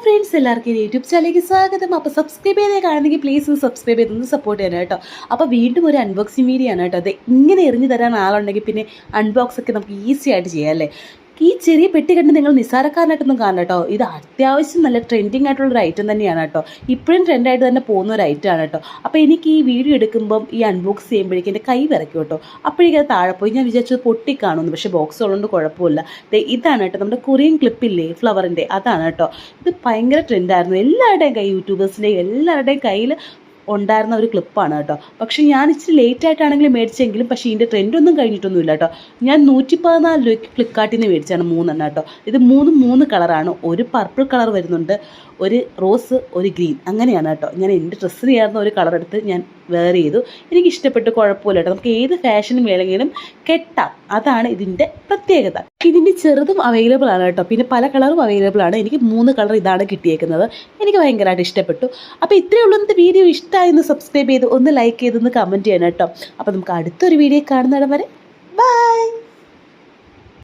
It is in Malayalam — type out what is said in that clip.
ഫ്രണ്ട്സ്, എല്ലാവർക്കും യൂട്യൂബ് ചാനലിലേക്ക് സ്വാഗതം. അപ്പോൾ സബ്സ്ക്രൈബ് ചെയ്തേ കാണുന്നെങ്കിൽ പ്ലീസ് ഒന്ന് സബ്സ്ക്രൈബ് ചെയ്തൊന്ന് സപ്പോർട്ട് ചെയ്യാൻ കേട്ടോ. അപ്പോൾ വീണ്ടും ഒരു അൺബോക്സിങ് വീഡിയോ ആണ് കേട്ടോ. അത് ഇങ്ങനെ എറിഞ്ഞു തരാൻ ആളുണ്ടെങ്കിൽ പിന്നെ അൺബോക്സ് ഒക്കെ നമുക്ക് ഈസി ആയിട്ട് ചെയ്യാം അല്ലേ. ഈ ചെറിയ പെട്ടി കണ്ട് നിങ്ങൾ നിസ്സാരക്കാരനായിട്ടൊന്നും കാണണം കേട്ടോ. ഇത് അത്യാവശ്യം നല്ല ട്രെൻഡിങ് ആയിട്ടുള്ളൊരു ഐറ്റം തന്നെയാണ് കേട്ടോ. ഇപ്പോഴും ട്രെൻഡായിട്ട് തന്നെ പോകുന്ന ഒരു ഐറ്റമാണ് കേട്ടോ. അപ്പോൾ എനിക്ക് ഈ വീഡിയോ എടുക്കുമ്പം ഈ അൺബോക്സ് ചെയ്യുമ്പോഴേക്കും എൻ്റെ കൈ വിറയ്ക്കും കേട്ടോ. അപ്പോഴേക്കും അത് താഴെ പോയി ഞാൻ വിചാരിച്ചത് പൊട്ടിക്കാണുന്നു, പക്ഷേ ബോക്സ് ഉള്ളതുകൊണ്ട് കുഴപ്പമില്ല. ഇതാണ് കേട്ടോ നമ്മുടെ കൊറിയൻ ക്ലിപ്പില്ലേ, ഫ്ലവറിൻ്റെ, അതാണ് കേട്ടോ. ഇത് ഭയങ്കര ട്രെൻഡായിരുന്നു. എല്ലാവരുടെയും കൈ, യൂട്യൂബേഴ്സിൻ്റെയും എല്ലാവരുടെയും കയ്യിൽ ഉണ്ടായിരുന്ന ഒരു ക്ലിപ്പാണ് കേട്ടോ. പക്ഷേ ഞാൻ ഇച്ചിരി ലേറ്റ് ആയിട്ടാണെങ്കിലും മേടിച്ചെങ്കിലും പക്ഷേ ഇതിൻ്റെ ട്രെൻഡൊന്നും കഴിഞ്ഞിട്ടൊന്നുമില്ല കേട്ടോ. ഞാൻ 114 രൂപയ്ക്ക് ഫ്ലിപ്കാർട്ടിൽ നിന്ന് മേടിച്ചാണ് 3 കേട്ടോ. ഇത് മൂന്ന് കളറാണ്. ഒരു പർപ്പിൾ കളർ വരുന്നുണ്ട്, ഒരു റോസ്, ഒരു ഗ്രീൻ, അങ്ങനെയാണ് കേട്ടോ. ഞാൻ എൻ്റെ ഡ്രസ്സിന് ചേർന്ന ഒരു കളർ എടുത്ത് ഞാൻ വെയർ ചെയ്തു. എനിക്ക് ഇഷ്ടപ്പെട്ട്, കുഴപ്പമില്ല കേട്ടോ. നമുക്ക് ഏത് ഫാഷനും വേണമെങ്കിലും കെട്ടാം, അതാണ് ഇതിൻ്റെ പ്രത്യേകത. ഇതിൻ്റെ ചെറുതും അവൈലബിൾ ആണ് കേട്ടോ, പിന്നെ പല കളറും അവൈലബിൾ ആണ്. എനിക്ക് 3 കളർ ഇതാണ് കിട്ടിയേക്കുന്നത്. എനിക്ക് ഭയങ്കരമായിട്ട് ഇഷ്ടപ്പെട്ടു. അപ്പോൾ ഇത്രയേ ഉള്ളൂ. ഇന്നത്തെ വീഡിയോ ഇഷ്ടമായെന്ന് സബ്സ്ക്രൈബ് ചെയ്ത് ഒന്ന് ലൈക്ക് ചെയ്തൊന്ന് കമൻറ്റ് ചെയ്യണം കേട്ടോ. അപ്പോൾ നമുക്ക് അടുത്തൊരു വീഡിയോ കാണുന്നിടം വരെ